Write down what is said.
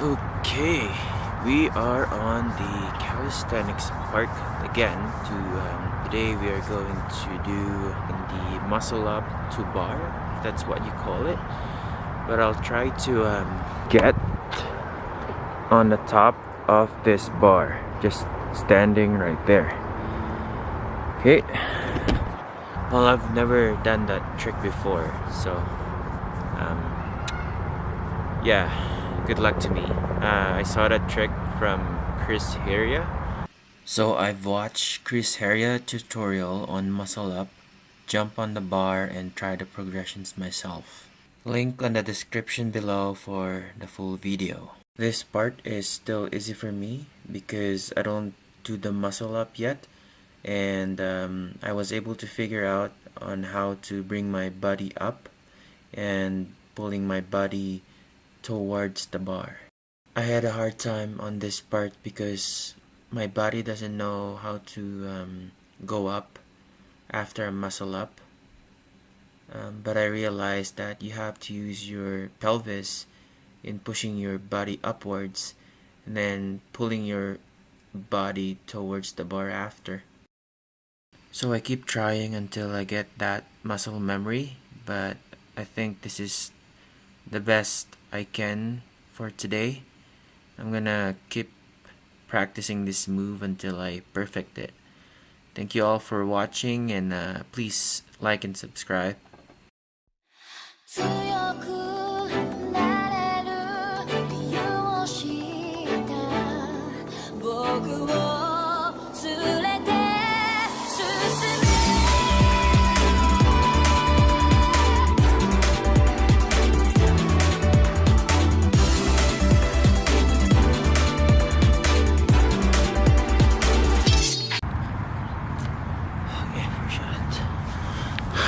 Okay, we are on the calisthenics park again. Today we are going to do the muscle up to bar, if that's what you call it. But I'll try to get on the top of this bar, just standing right there. Okay. Well, I've never done that trick before, so um, yeah. Good luck to me. I saw that trick from Chris Heria. So I've watched Chris Heria tutorial on muscle up, jump on the bar and try the progressions myself. Link on the description below for the full video. This part is still easy for me because I don't do the muscle up yet, and I was able to figure out on how to bring my body up and pulling my body towards the bar. I had a hard time on this part because my body doesn't know how to go up after a muscle up. But I realized that you have to use your pelvis in pushing your body upwards and then pulling your body towards the bar after. So I keep trying until I get that muscle memory, but I think this is the best I can for today. I'm gonna keep practicing this move until I perfect it. Thank you all for watching, and please like and subscribe.